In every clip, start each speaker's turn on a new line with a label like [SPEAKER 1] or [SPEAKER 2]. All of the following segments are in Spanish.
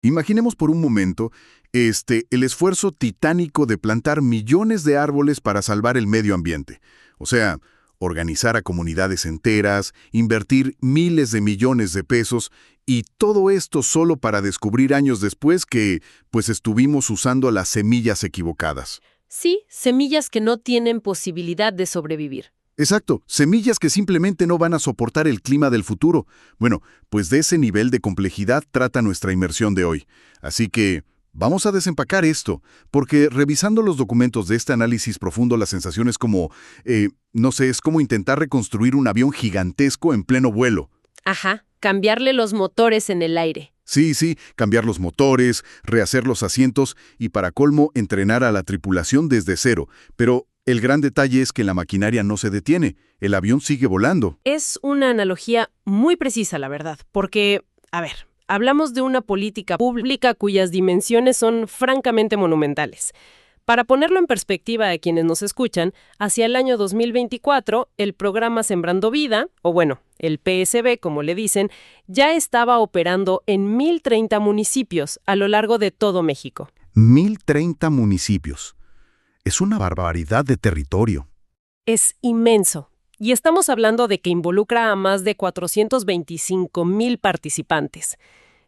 [SPEAKER 1] Imaginemos por un momento el esfuerzo titánico de plantar millones de árboles para salvar el medio ambiente. O sea, organizar a comunidades enteras, invertir miles de millones de pesos y todo esto solo para descubrir años después que, pues, estuvimos usando las semillas equivocadas.
[SPEAKER 2] Sí, semillas que no tienen posibilidad de sobrevivir.
[SPEAKER 1] Exacto, semillas que simplemente no van a soportar el clima del futuro. Bueno, pues de ese nivel de complejidad trata nuestra inmersión de hoy. Así que vamos a desempacar esto, porque revisando los documentos de este análisis profundo, la sensación es como, no sé, es como intentar reconstruir un avión gigantesco en pleno vuelo.
[SPEAKER 2] Ajá, cambiarle los motores en el aire.
[SPEAKER 1] Sí, cambiar los motores, rehacer los asientos y para colmo entrenar a la tripulación desde cero. Pero el gran detalle es que la maquinaria no se detiene, el avión sigue volando.
[SPEAKER 2] Es una analogía muy precisa, la verdad, porque, a ver, hablamos de una política pública cuyas dimensiones son francamente monumentales. Para ponerlo en perspectiva a quienes nos escuchan, hacia el año 2024, el programa Sembrando Vida, o bueno, el PSB, como le dicen, ya estaba operando en 1,030 municipios a lo largo de todo México.
[SPEAKER 1] 1,030 municipios. Es una barbaridad de territorio.
[SPEAKER 2] Es inmenso. Y estamos hablando de que involucra a más de 425,000 participantes.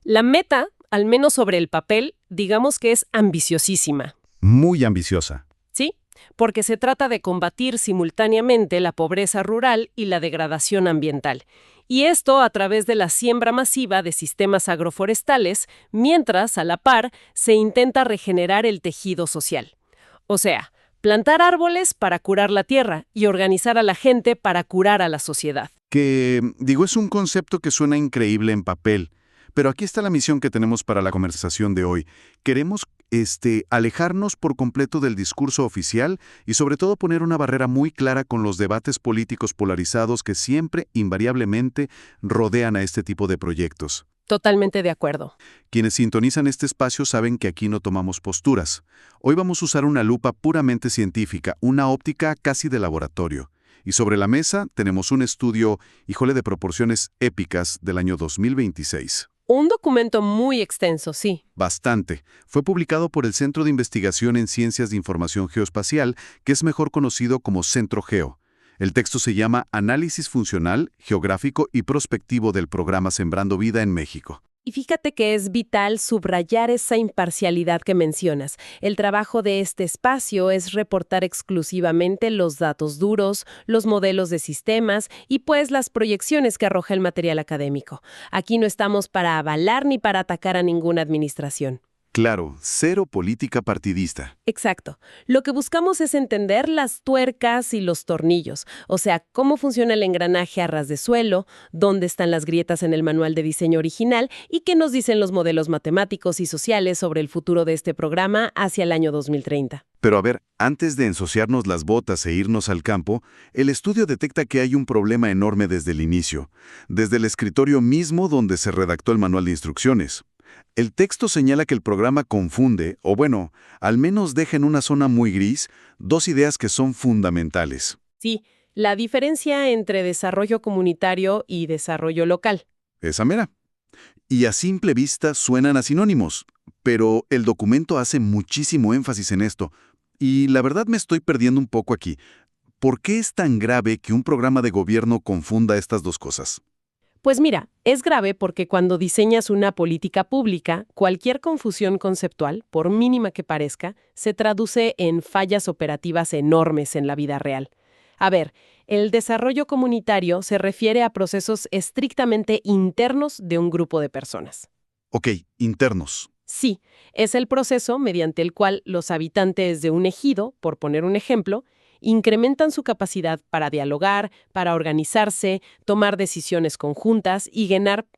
[SPEAKER 2] La meta, al menos sobre el papel, digamos que es ambiciosísima.
[SPEAKER 1] Muy ambiciosa.
[SPEAKER 2] ¿Sí? Porque se trata de combatir simultáneamente la pobreza rural y la degradación ambiental. Y esto a través de la siembra masiva de sistemas agroforestales, mientras, a la par, se intenta regenerar el tejido social. O sea, plantar árboles para curar la tierra y organizar a la gente para curar a la sociedad.
[SPEAKER 1] Es un concepto que suena increíble en papel, pero aquí está la misión que tenemos para la conversación de hoy. Queremos alejarnos por completo del discurso oficial y sobre todo poner una barrera muy clara con los debates políticos polarizados que siempre, invariablemente, rodean a este tipo de proyectos.
[SPEAKER 2] Totalmente de acuerdo.
[SPEAKER 1] Quienes sintonizan este espacio saben que aquí no tomamos posturas. Hoy vamos a usar una lupa puramente científica, una óptica casi de laboratorio. Y sobre la mesa tenemos un estudio, de proporciones épicas del año 2026.
[SPEAKER 2] Un documento muy extenso, sí.
[SPEAKER 1] Bastante. Fue publicado por el Centro de Investigación en Ciencias de Información Geoespacial, que es mejor conocido como Centro Geo. El texto se llama Análisis Funcional, Geográfico y Prospectivo del Programa Sembrando Vida en México.
[SPEAKER 2] Y fíjate que es vital subrayar esa imparcialidad que mencionas. El trabajo de este espacio es reportar exclusivamente los datos duros, los modelos de sistemas y pues las proyecciones que arroja el material académico. Aquí no estamos para avalar ni para atacar a ninguna administración.
[SPEAKER 1] Claro, cero política partidista.
[SPEAKER 2] Exacto. Lo que buscamos es entender las tuercas y los tornillos, o sea, cómo funciona el engranaje a ras de suelo, dónde están las grietas en el manual de diseño original y qué nos dicen los modelos matemáticos y sociales sobre el futuro de este programa hacia el año 2030.
[SPEAKER 1] Pero a ver, antes de ensuciarnos las botas e irnos al campo, el estudio detecta que hay un problema enorme desde el inicio, desde el escritorio mismo donde se redactó el manual de instrucciones. El texto señala que el programa confunde, o bueno, al menos deja en una zona muy gris, dos ideas que son fundamentales.
[SPEAKER 2] Sí, la diferencia entre desarrollo comunitario y desarrollo local.
[SPEAKER 1] Esa mera. Y a simple vista suenan a sinónimos, pero el documento hace muchísimo énfasis en esto. Y la verdad me estoy perdiendo un poco aquí. ¿Por qué es tan grave que un programa de gobierno confunda estas dos cosas?
[SPEAKER 2] Pues mira, es grave porque cuando diseñas una política pública, cualquier confusión conceptual, por mínima que parezca, se traduce en fallas operativas enormes en la vida real. A ver, el desarrollo comunitario se refiere a procesos estrictamente internos de un grupo de personas.
[SPEAKER 1] Ok, internos.
[SPEAKER 2] Sí, es el proceso mediante el cual los habitantes de un ejido, por poner un ejemplo, incrementan su capacidad para dialogar, para organizarse, tomar decisiones conjuntas y ganar,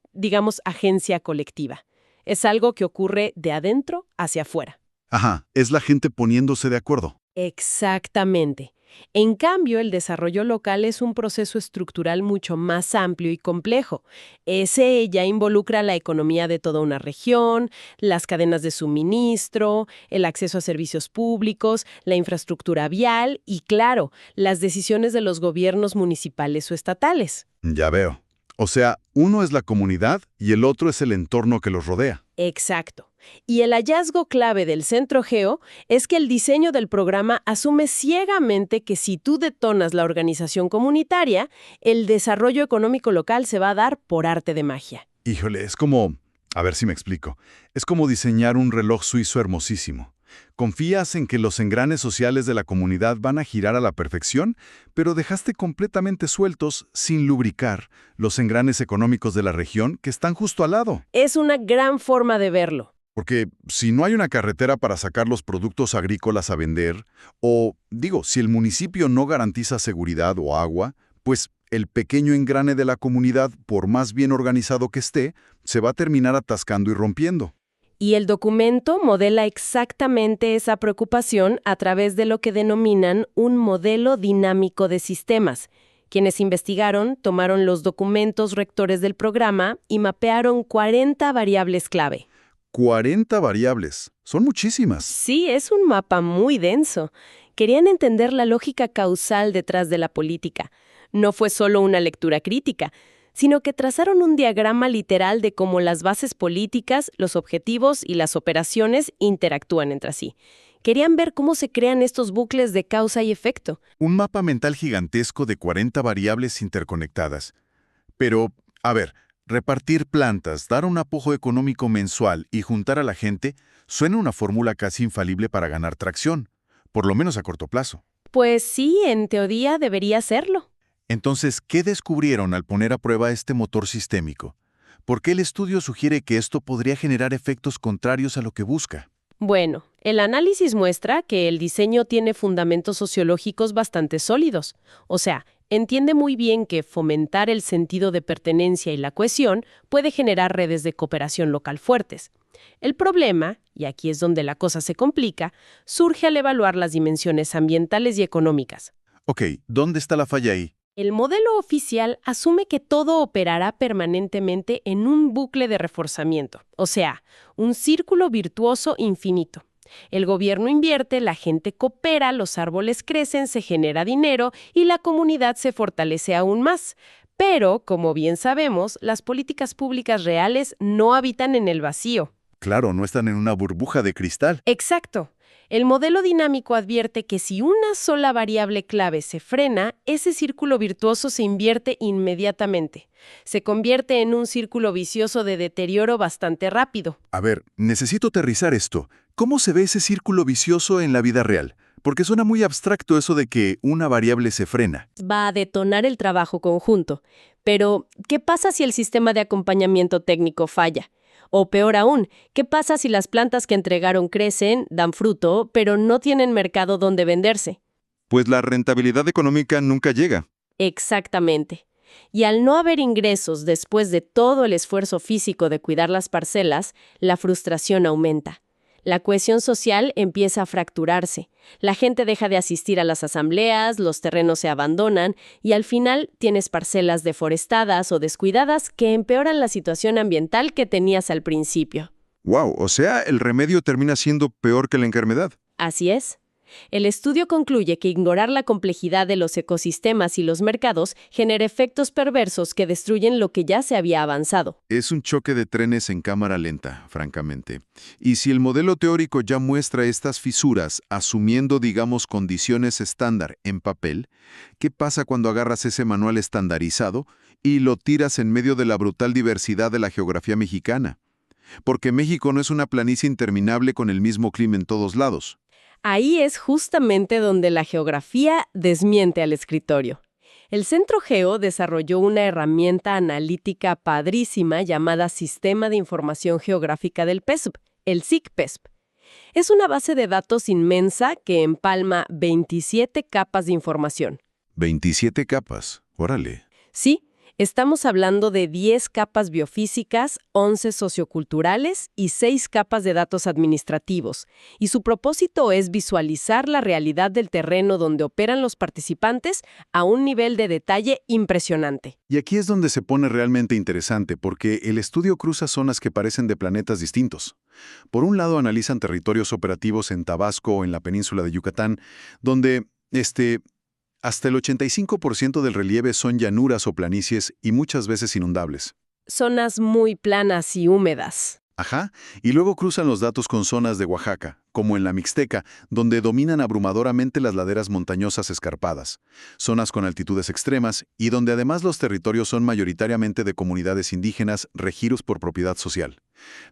[SPEAKER 2] agencia colectiva. Es algo que ocurre de adentro hacia afuera.
[SPEAKER 1] Ajá, es la gente poniéndose de acuerdo.
[SPEAKER 2] Exactamente. En cambio, el desarrollo local es un proceso estructural mucho más amplio y complejo. Ese ya involucra la economía de toda una región, las cadenas de suministro, el acceso a servicios públicos, la infraestructura vial y, claro, las decisiones de los gobiernos municipales o estatales.
[SPEAKER 1] Ya veo. O sea, uno es la comunidad y el otro es el entorno que los rodea.
[SPEAKER 2] Exacto. Y el hallazgo clave del Centro Geo es que el diseño del programa asume ciegamente que si tú detonas la organización comunitaria, el desarrollo económico local se va a dar por arte de magia.
[SPEAKER 3] Híjole, es como... A ver si me explico. Es como diseñar un reloj suizo hermosísimo. Confías en que los engranes sociales de la comunidad van a girar a la perfección, pero dejaste completamente sueltos, sin lubricar, los engranes económicos de la región que están justo al lado.
[SPEAKER 2] Es una gran forma de verlo.
[SPEAKER 3] Porque si no hay una carretera para sacar los productos agrícolas a vender, o, digo, si el municipio no garantiza seguridad o agua, pues el pequeño engrane de la comunidad, por más bien organizado que esté, se va a terminar atascando y rompiendo.
[SPEAKER 2] Y el documento modela exactamente esa preocupación a través de lo que denominan un modelo dinámico de sistemas. Quienes investigaron tomaron los documentos rectores del programa y mapearon 40 variables clave.
[SPEAKER 3] 40 variables. Son muchísimas.
[SPEAKER 2] Sí, es un mapa muy denso. Querían entender la lógica causal detrás de la política. No fue solo una lectura crítica, sino que trazaron un diagrama literal de cómo las bases políticas, los objetivos y las operaciones interactúan entre sí. Querían ver cómo se crean estos bucles de causa y efecto.
[SPEAKER 3] Un mapa mental gigantesco de 40 variables interconectadas. Pero, a ver, repartir plantas, dar un apoyo económico mensual y juntar a la gente suena una fórmula casi infalible para ganar tracción, por lo menos a corto plazo.
[SPEAKER 2] Pues sí, en teoría debería serlo.
[SPEAKER 3] Entonces, ¿qué descubrieron al poner a prueba este motor sistémico? ¿Por qué el estudio sugiere que esto podría generar efectos contrarios a lo que busca?
[SPEAKER 2] Bueno, el análisis muestra que el diseño tiene fundamentos sociológicos bastante sólidos. O sea, entiende muy bien que fomentar el sentido de pertenencia y la cohesión puede generar redes de cooperación local fuertes. El problema, y aquí es donde la cosa se complica, surge al evaluar las dimensiones ambientales y económicas.
[SPEAKER 3] Ok, ¿dónde está la falla ahí?
[SPEAKER 2] El modelo oficial asume que todo operará permanentemente en un bucle de reforzamiento, o sea, un círculo virtuoso infinito. El gobierno invierte, la gente coopera, los árboles crecen, se genera dinero y la comunidad se fortalece aún más. Pero, como bien sabemos, las políticas públicas reales no habitan en el vacío.
[SPEAKER 3] Claro, no están en una burbuja de cristal.
[SPEAKER 2] Exacto. El modelo dinámico advierte que si una sola variable clave se frena, ese círculo virtuoso se invierte inmediatamente. Se convierte en un círculo vicioso de deterioro bastante rápido.
[SPEAKER 3] A ver, necesito aterrizar esto. ¿Cómo se ve ese círculo vicioso en la vida real? Porque suena muy abstracto eso de que una variable se frena.
[SPEAKER 2] Va a detonar el trabajo conjunto. Pero, ¿qué pasa si el sistema de acompañamiento técnico falla? O peor aún, ¿qué pasa si las plantas que entregaron crecen, dan fruto, pero no tienen mercado donde venderse?
[SPEAKER 3] Pues la rentabilidad económica nunca llega.
[SPEAKER 2] Exactamente. Y al no haber ingresos después de todo el esfuerzo físico de cuidar las parcelas, la frustración aumenta. La cohesión social empieza a fracturarse. La gente deja de asistir a las asambleas, los terrenos se abandonan y al final tienes parcelas deforestadas o descuidadas que empeoran la situación ambiental que tenías al principio.
[SPEAKER 3] Wow, o sea, el remedio termina siendo peor que la enfermedad.
[SPEAKER 2] Así es. El estudio concluye que ignorar la complejidad de los ecosistemas y los mercados genera efectos perversos que destruyen lo que ya se había avanzado.
[SPEAKER 3] Es un choque de trenes en cámara lenta, francamente. Y si el modelo teórico ya muestra estas fisuras, asumiendo, digamos, condiciones estándar en papel, ¿qué pasa cuando agarras ese manual estandarizado y lo tiras en medio de la brutal diversidad de la geografía mexicana? Porque México no es una planicie interminable con el mismo clima en todos lados.
[SPEAKER 2] Ahí es justamente donde la geografía desmiente al escritorio. El Centro Geo desarrolló una herramienta analítica padrísima llamada Sistema de Información Geográfica del PESP, el SIGPESP. Es una base de datos inmensa que empalma 27 capas de información.
[SPEAKER 3] 27 capas, órale.
[SPEAKER 2] Sí, estamos hablando de 10 capas biofísicas, 11 socioculturales y 6 capas de datos administrativos. Y su propósito es visualizar la realidad del terreno donde operan los participantes a un nivel de detalle impresionante.
[SPEAKER 3] Y aquí es donde se pone realmente interesante, porque el estudio cruza zonas que parecen de planetas distintos. Por un lado, analizan territorios operativos en Tabasco o en la península de Yucatán, donde hasta el 85% del relieve son llanuras o planicies y muchas veces inundables.
[SPEAKER 2] Zonas muy planas y húmedas.
[SPEAKER 3] Ajá, y luego cruzan los datos con zonas de Oaxaca, como en la Mixteca, donde dominan abrumadoramente las laderas montañosas escarpadas, zonas con altitudes extremas y donde además los territorios son mayoritariamente de comunidades indígenas regidos por propiedad social.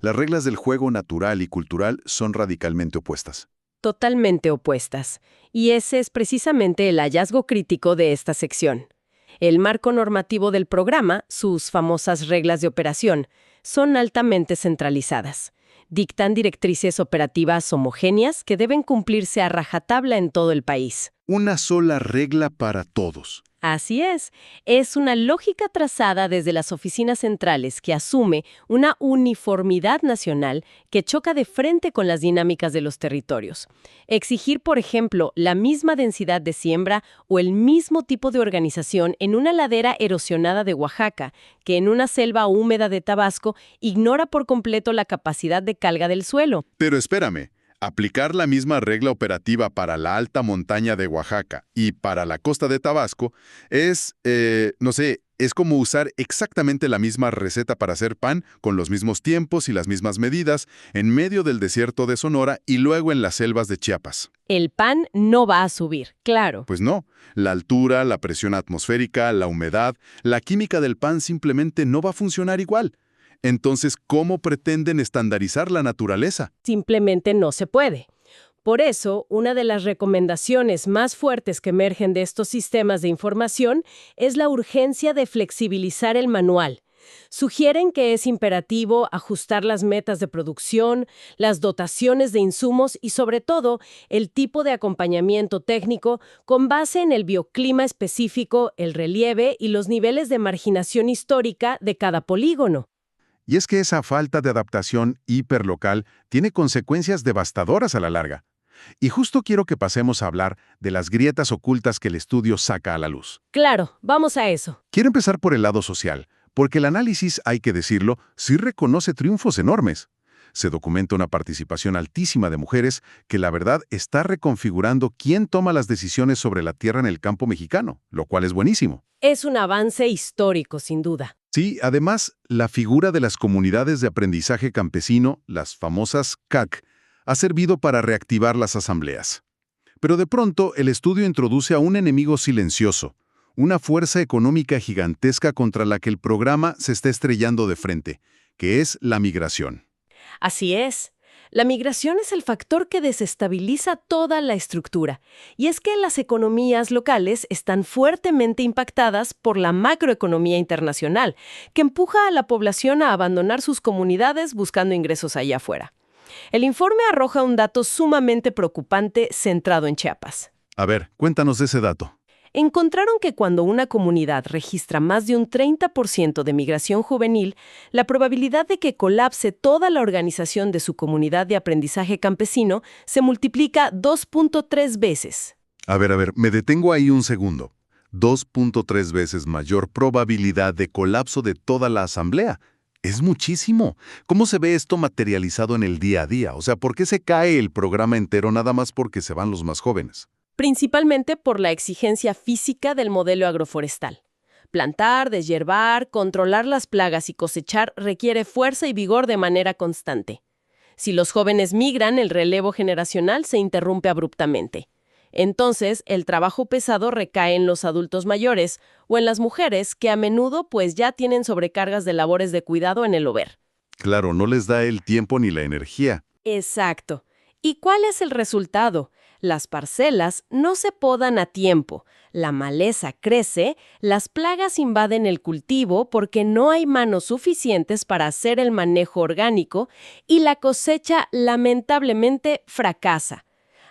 [SPEAKER 3] Las reglas del juego natural y cultural son radicalmente opuestas.
[SPEAKER 2] Totalmente opuestas. Y ese es precisamente el hallazgo crítico de esta sección. El marco normativo del programa, sus famosas reglas de operación, son altamente centralizadas. Dictan directrices operativas homogéneas que deben cumplirse a rajatabla en todo el país.
[SPEAKER 3] Una sola regla para todos.
[SPEAKER 2] Así es una lógica trazada desde las oficinas centrales que asume una uniformidad nacional que choca de frente con las dinámicas de los territorios. Exigir, por ejemplo, la misma densidad de siembra o el mismo tipo de organización en una ladera erosionada de Oaxaca que en una selva húmeda de Tabasco ignora por completo la capacidad de carga del suelo.
[SPEAKER 3] Pero espérame. Aplicar la misma regla operativa para la alta montaña de Oaxaca y para la costa de Tabasco es, es como usar exactamente la misma receta para hacer pan con los mismos tiempos y las mismas medidas en medio del desierto de Sonora y luego en las selvas de Chiapas.
[SPEAKER 2] El pan no va a subir, claro.
[SPEAKER 3] Pues no, la altura, la presión atmosférica, la humedad, la química del pan simplemente no va a funcionar igual. Entonces, ¿cómo pretenden estandarizar la naturaleza?
[SPEAKER 2] Simplemente no se puede. Por eso, una de las recomendaciones más fuertes que emergen de estos sistemas de información es la urgencia de flexibilizar el manual. Sugieren que es imperativo ajustar las metas de producción, las dotaciones de insumos y, sobre todo, el tipo de acompañamiento técnico con base en el bioclima específico, el relieve y los niveles de marginación histórica de cada polígono.
[SPEAKER 3] Y es que esa falta de adaptación hiperlocal tiene consecuencias devastadoras a la larga. Y justo quiero que pasemos a hablar de las grietas ocultas que el estudio saca a la luz.
[SPEAKER 2] Claro, vamos a eso.
[SPEAKER 3] Quiero empezar por el lado social, porque el análisis, hay que decirlo, sí reconoce triunfos enormes. Se documenta una participación altísima de mujeres que la verdad está reconfigurando quién toma las decisiones sobre la tierra en el campo mexicano, lo cual es buenísimo.
[SPEAKER 2] Es un avance histórico, sin duda.
[SPEAKER 3] Sí, además, la figura de las comunidades de aprendizaje campesino, las famosas CAC, ha servido para reactivar las asambleas. Pero de pronto, el estudio introduce a un enemigo silencioso, una fuerza económica gigantesca contra la que el programa se está estrellando de frente, que es la migración.
[SPEAKER 2] Así es. La migración es el factor que desestabiliza toda la estructura. Y es que las economías locales están fuertemente impactadas por la macroeconomía internacional, que empuja a la población a abandonar sus comunidades buscando ingresos allá afuera. El informe arroja un dato sumamente preocupante centrado en Chiapas.
[SPEAKER 3] A ver, cuéntanos de ese dato.
[SPEAKER 2] Encontraron que cuando una comunidad registra más de un 30% de migración juvenil, la probabilidad de que colapse toda la organización de su comunidad de aprendizaje campesino se multiplica 2.3 veces.
[SPEAKER 3] A ver, me detengo ahí un segundo. 2.3 veces mayor probabilidad de colapso de toda la asamblea. Es muchísimo. ¿Cómo se ve esto materializado en el día a día? O sea, ¿por qué se cae el programa entero nada más porque se van los más jóvenes?
[SPEAKER 2] Principalmente por la exigencia física del modelo agroforestal. Plantar, deshiervar, controlar las plagas y cosechar requiere fuerza y vigor de manera constante. Si los jóvenes migran, el relevo generacional se interrumpe abruptamente. Entonces, el trabajo pesado recae en los adultos mayores o en las mujeres que a menudo pues ya tienen sobrecargas de labores de cuidado en el hogar.
[SPEAKER 3] Claro, no les da el tiempo ni la energía.
[SPEAKER 2] Exacto. ¿Y cuál es el resultado? Las parcelas no se podan a tiempo, la maleza crece, las plagas invaden el cultivo porque no hay manos suficientes para hacer el manejo orgánico y la cosecha lamentablemente fracasa.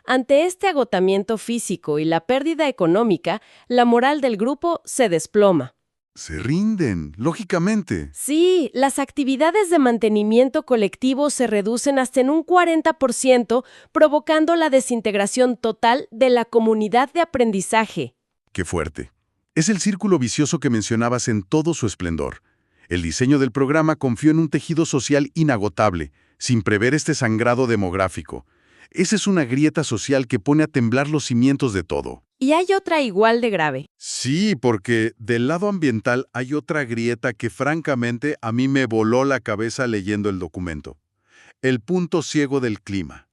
[SPEAKER 2] Ante este agotamiento físico y la pérdida económica, la moral del grupo se desploma.
[SPEAKER 3] Se rinden, lógicamente.
[SPEAKER 2] Sí, las actividades de mantenimiento colectivo se reducen hasta en un 40%, provocando la desintegración total de la comunidad de aprendizaje.
[SPEAKER 3] Qué fuerte. Es el círculo vicioso que mencionabas en todo su esplendor. El diseño del programa confió en un tejido social inagotable, sin prever este sangrado demográfico. Esa es una grieta social que pone a temblar los cimientos de todo.
[SPEAKER 2] Y hay otra igual de grave.
[SPEAKER 1] Sí, porque del lado ambiental hay otra grieta que francamente a mí me voló la cabeza leyendo el documento. El punto ciego del clima.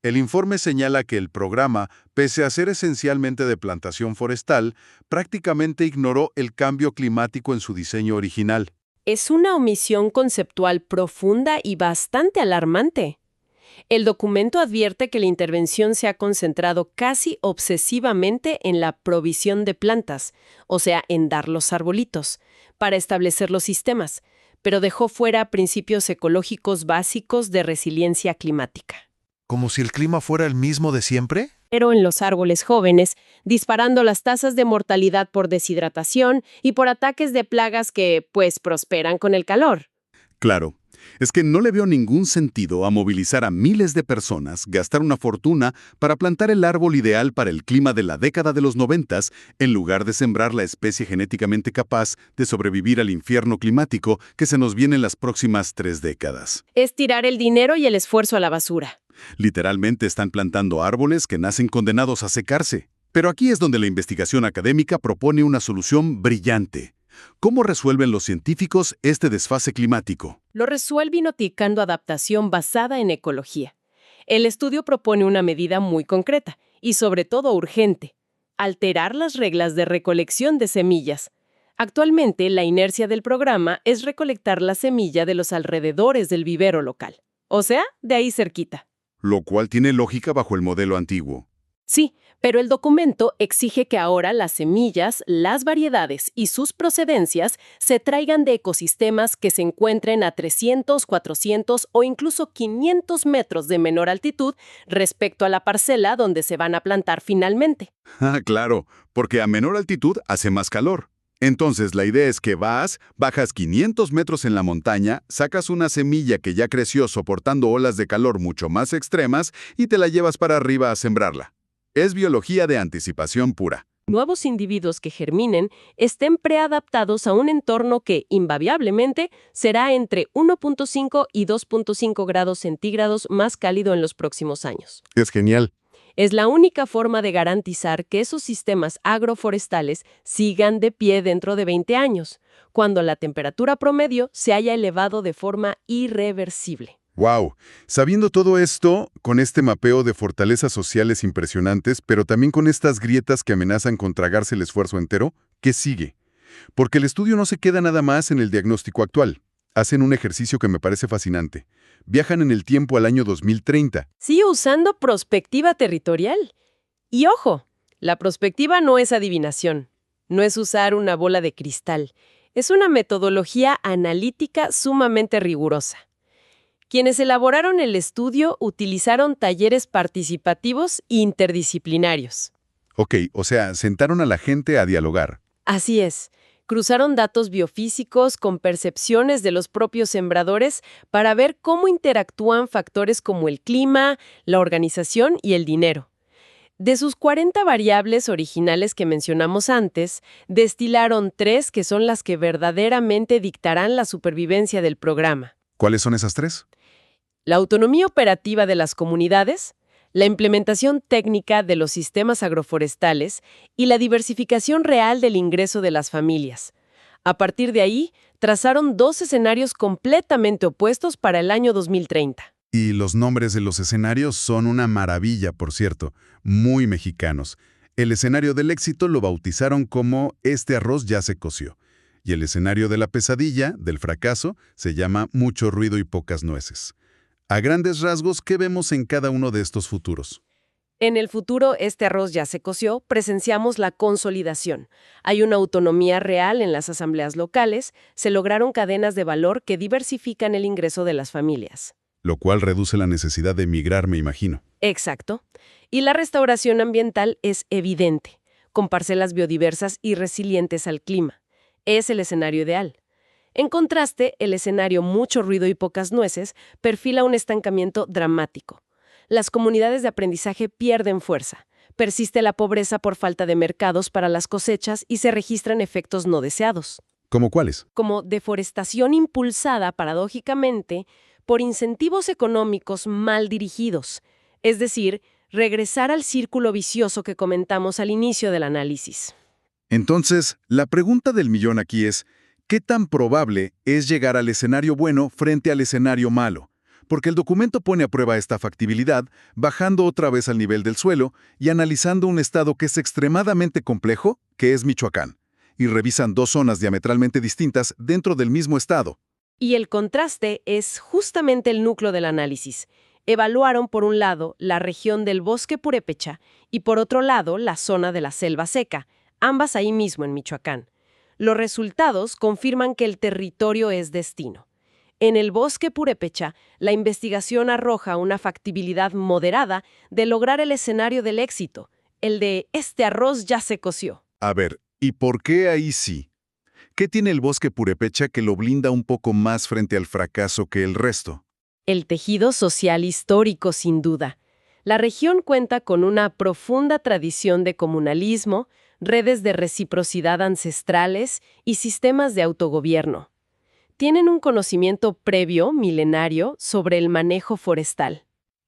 [SPEAKER 1] El informe señala que el programa, pese a ser esencialmente de plantación forestal, prácticamente ignoró el cambio climático en su diseño original.
[SPEAKER 2] Es una omisión conceptual profunda y bastante alarmante. El documento advierte que la intervención se ha concentrado casi obsesivamente en la provisión de plantas, o sea, en dar los arbolitos, para establecer los sistemas, pero dejó fuera principios ecológicos básicos de resiliencia climática.
[SPEAKER 4] ¿Como si el clima fuera el mismo de siempre?
[SPEAKER 2] Pero en los árboles jóvenes, disparando las tasas de mortalidad por deshidratación y por ataques de plagas que, pues, prosperan con el calor.
[SPEAKER 1] Claro, es que no le veo ningún sentido a movilizar a miles de personas, gastar una fortuna para plantar el árbol ideal para el clima de la década de los 90 en lugar de sembrar la especie genéticamente capaz de sobrevivir al infierno climático que se nos viene en las próximas 3 décadas.
[SPEAKER 2] Es tirar el dinero y el esfuerzo a la basura.
[SPEAKER 1] Literalmente están plantando árboles que nacen condenados a secarse. Pero aquí es donde la investigación académica propone una solución brillante. ¿Cómo resuelven los científicos este desfase climático?
[SPEAKER 2] Lo resuelven aplicando adaptación basada en ecología. El estudio propone una medida muy concreta y sobre todo urgente: alterar las reglas de recolección de semillas. Actualmente, la inercia del programa es recolectar la semilla de los alrededores del vivero local, o sea, de ahí cerquita.
[SPEAKER 1] Lo cual tiene lógica bajo el modelo antiguo.
[SPEAKER 2] Sí, pero el documento exige que ahora las semillas, las variedades y sus procedencias se traigan de ecosistemas que se encuentren a 300, 400 o incluso 500 metros de menor altitud respecto a la parcela donde se van a plantar finalmente.
[SPEAKER 1] Ah, claro, porque a menor altitud hace más calor. Entonces la idea es que bajas 500 metros en la montaña, sacas una semilla que ya creció soportando olas de calor mucho más extremas y te la llevas para arriba a sembrarla. Es biología de anticipación pura.
[SPEAKER 2] Nuevos individuos que germinen estén preadaptados a un entorno que, invariablemente, será entre 1.5 y 2.5 grados centígrados más cálido en los próximos años.
[SPEAKER 1] Es genial.
[SPEAKER 2] Es la única forma de garantizar que esos sistemas agroforestales sigan de pie dentro de 20 años, cuando la temperatura promedio se haya elevado de forma irreversible.
[SPEAKER 1] ¡Wow! Sabiendo todo esto, con este mapeo de fortalezas sociales impresionantes, pero también con estas grietas que amenazan con tragarse el esfuerzo entero, ¿qué sigue? Porque el estudio no se queda nada más en el diagnóstico actual. Hacen un ejercicio que me parece fascinante. Viajan en el tiempo al año 2030.
[SPEAKER 2] Sigue usando prospectiva territorial. Y ojo, la prospectiva no es adivinación, no es usar una bola de cristal. Es una metodología analítica sumamente rigurosa. Quienes elaboraron el estudio utilizaron talleres participativos e interdisciplinarios.
[SPEAKER 1] Ok, o sea, sentaron a la gente a dialogar.
[SPEAKER 2] Así es. Cruzaron datos biofísicos con percepciones de los propios sembradores para ver cómo interactúan factores como el clima, la organización y el dinero. De sus 40 variables originales que mencionamos antes, destilaron 3 que son las que verdaderamente dictarán la supervivencia del programa.
[SPEAKER 1] ¿Cuáles son esas 3?
[SPEAKER 2] La autonomía operativa de las comunidades, la implementación técnica de los sistemas agroforestales y la diversificación real del ingreso de las familias. A partir de ahí, trazaron 2 escenarios completamente opuestos para el año 2030.
[SPEAKER 1] Y los nombres de los escenarios son una maravilla, por cierto, muy mexicanos. El escenario del éxito lo bautizaron como "este arroz ya se coció". Y el escenario de la pesadilla, del fracaso, se llama "mucho ruido y pocas nueces". A grandes rasgos, ¿qué vemos en cada uno de estos futuros?
[SPEAKER 2] En el futuro, este arroz ya se coció, presenciamos la consolidación. Hay una autonomía real en las asambleas locales, se lograron cadenas de valor que diversifican el ingreso de las familias.
[SPEAKER 1] Lo cual reduce la necesidad de emigrar, me imagino.
[SPEAKER 2] Exacto. Y la restauración ambiental es evidente, con parcelas biodiversas y resilientes al clima. Es el escenario ideal. En contraste, el escenario mucho ruido y pocas nueces perfila un estancamiento dramático. Las comunidades de aprendizaje pierden fuerza, persiste la pobreza por falta de mercados para las cosechas y se registran efectos no deseados.
[SPEAKER 1] ¿Cómo cuáles?
[SPEAKER 2] Como deforestación impulsada, paradójicamente, por incentivos económicos mal dirigidos, es decir, regresar al círculo vicioso que comentamos al inicio del análisis.
[SPEAKER 1] Entonces, la pregunta del millón aquí es, ¿qué tan probable es llegar al escenario bueno frente al escenario malo? Porque el documento pone a prueba esta factibilidad, bajando otra vez al nivel del suelo y analizando un estado que es extremadamente complejo, que es Michoacán, y revisan dos zonas diametralmente distintas dentro del mismo estado.
[SPEAKER 2] Y el contraste es justamente el núcleo del análisis. Evaluaron, por un lado, la región del bosque purépecha y, por otro lado, la zona de la selva seca, ambas ahí mismo en Michoacán. Los resultados confirman que el territorio es destino. En el bosque purépecha, la investigación arroja una factibilidad moderada de lograr el escenario del éxito, el de «este arroz ya se coció».
[SPEAKER 1] A ver, ¿y por qué ahí sí? ¿Qué tiene el bosque purépecha que lo blinda un poco más frente al fracaso que el resto?
[SPEAKER 2] El tejido social histórico, sin duda. La región cuenta con una profunda tradición de comunalismo, redes de reciprocidad ancestrales y sistemas de autogobierno. Tienen un conocimiento previo, milenario, sobre el manejo forestal.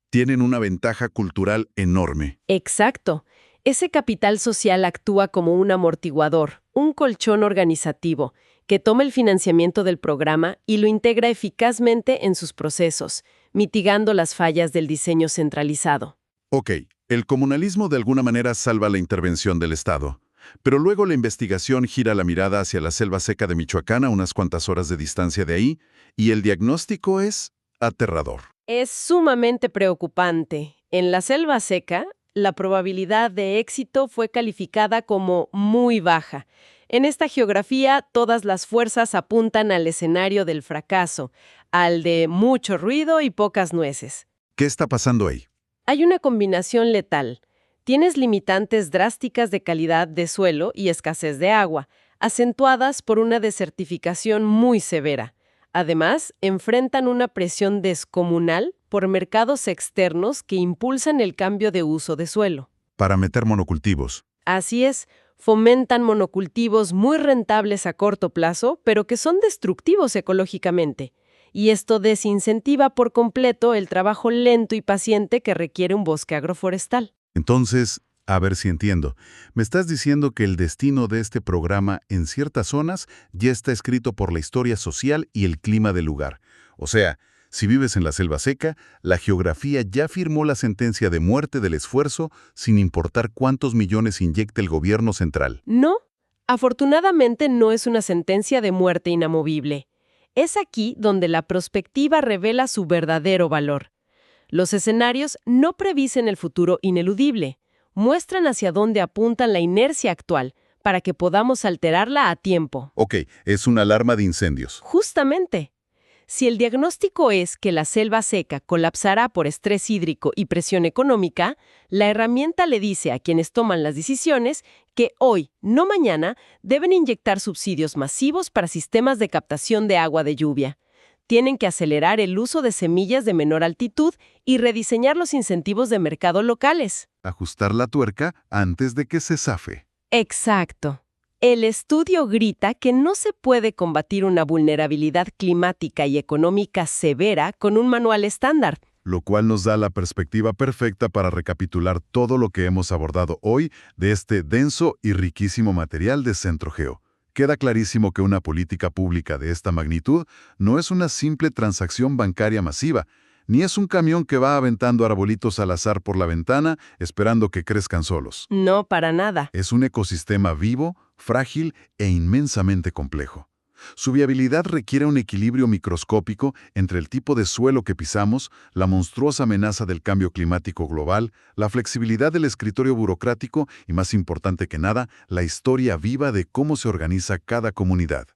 [SPEAKER 1] Tienen una ventaja cultural enorme.
[SPEAKER 2] Exacto. Ese capital social actúa como un amortiguador, un colchón organizativo, que toma el financiamiento del programa y lo integra eficazmente en sus procesos, mitigando las fallas del diseño centralizado.
[SPEAKER 1] Ok, el comunalismo de alguna manera salva la intervención del Estado. Pero luego la investigación gira la mirada hacia la selva seca de Michoacán a unas cuantas horas de distancia de ahí, y el diagnóstico es aterrador.
[SPEAKER 2] Es sumamente preocupante. En la selva seca, la probabilidad de éxito fue calificada como muy baja. En esta geografía, todas las fuerzas apuntan al escenario del fracaso, al de mucho ruido y pocas nueces.
[SPEAKER 1] ¿Qué está pasando ahí?
[SPEAKER 2] Hay una combinación letal. Tienes limitantes drásticas de calidad de suelo y escasez de agua, acentuadas por una desertificación muy severa. Además, enfrentan una presión descomunal por mercados externos que impulsan el cambio de uso de suelo.
[SPEAKER 1] Para meter monocultivos.
[SPEAKER 2] Así es, fomentan monocultivos muy rentables a corto plazo, pero que son destructivos ecológicamente. Y esto desincentiva por completo el trabajo lento y paciente que requiere un bosque agroforestal.
[SPEAKER 1] Entonces, a ver si entiendo. Me estás diciendo que el destino de este programa en ciertas zonas ya está escrito por la historia social y el clima del lugar. O sea, si vives en la selva seca, la geografía ya firmó la sentencia de muerte del esfuerzo sin importar cuántos millones inyecte el gobierno central.
[SPEAKER 2] No, afortunadamente no es una sentencia de muerte inamovible. Es aquí donde la prospectiva revela su verdadero valor. Los escenarios no previsen el futuro ineludible, muestran hacia dónde apuntan la inercia actual para que podamos alterarla a tiempo.
[SPEAKER 1] Ok, es una alarma de incendios.
[SPEAKER 2] Justamente. Si el diagnóstico es que la selva seca colapsará por estrés hídrico y presión económica, la herramienta le dice a quienes toman las decisiones que hoy, no mañana, deben inyectar subsidios masivos para sistemas de captación de agua de lluvia. Tienen que acelerar el uso de semillas de menor altitud y rediseñar los incentivos de mercado locales.
[SPEAKER 1] Ajustar la tuerca antes de que se zafe.
[SPEAKER 2] Exacto. El estudio grita que no se puede combatir una vulnerabilidad climática y económica severa con un manual estándar.
[SPEAKER 1] Lo cual nos da la perspectiva perfecta para recapitular todo lo que hemos abordado hoy de este denso y riquísimo material de CentroGeo. Queda clarísimo que una política pública de esta magnitud no es una simple transacción bancaria masiva, ni es un camión que va aventando arbolitos al azar por la ventana esperando que crezcan solos.
[SPEAKER 2] No, para nada.
[SPEAKER 1] Es un ecosistema vivo, frágil e inmensamente complejo. Su viabilidad requiere un equilibrio microscópico entre el tipo de suelo que pisamos, la monstruosa amenaza del cambio climático global, la flexibilidad del escritorio burocrático y, más importante que nada, la historia viva de cómo se organiza cada comunidad.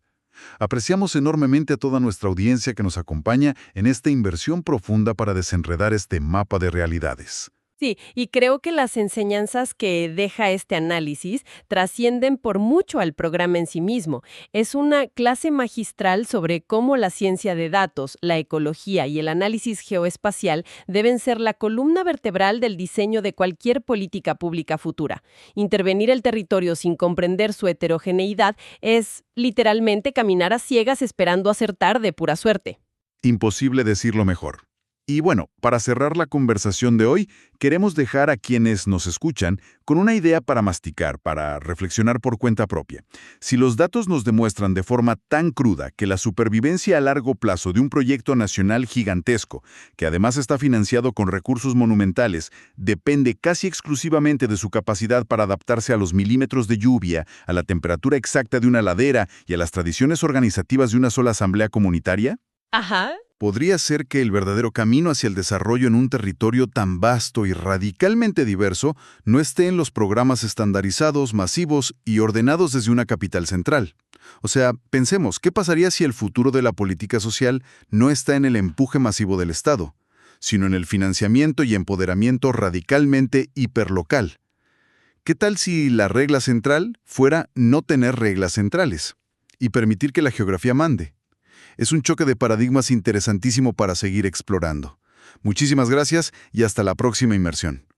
[SPEAKER 1] Apreciamos enormemente a toda nuestra audiencia que nos acompaña en esta inversión profunda para desenredar este mapa de realidades.
[SPEAKER 2] Sí, y creo que las enseñanzas que deja este análisis trascienden por mucho al programa en sí mismo. Es una clase magistral sobre cómo la ciencia de datos, la ecología y el análisis geoespacial deben ser la columna vertebral del diseño de cualquier política pública futura. Intervenir el territorio sin comprender su heterogeneidad es, literalmente, caminar a ciegas esperando acertar de pura suerte.
[SPEAKER 1] Imposible decirlo mejor.
[SPEAKER 3] Y bueno, para cerrar la conversación de hoy, queremos dejar a quienes nos escuchan con una idea para masticar, para reflexionar por cuenta propia. Si los datos nos demuestran de forma tan cruda que la supervivencia a largo plazo de un proyecto nacional gigantesco, que además está financiado con recursos monumentales, depende casi exclusivamente de su capacidad para adaptarse a los milímetros de lluvia, a la temperatura exacta de una ladera y a las tradiciones organizativas de una sola asamblea comunitaria,
[SPEAKER 2] Ajá.
[SPEAKER 1] podría ser que el verdadero camino hacia el desarrollo en un territorio tan vasto y radicalmente diverso no esté en los programas estandarizados, masivos y ordenados desde una capital central. O sea, pensemos, ¿qué pasaría si el futuro de la política social no está en el empuje masivo del Estado, sino en el financiamiento y empoderamiento radicalmente hiperlocal? ¿Qué tal si la regla central fuera no tener reglas centrales y permitir que la geografía mande? Es un choque de paradigmas interesantísimo para seguir explorando. Muchísimas gracias y hasta la próxima inmersión.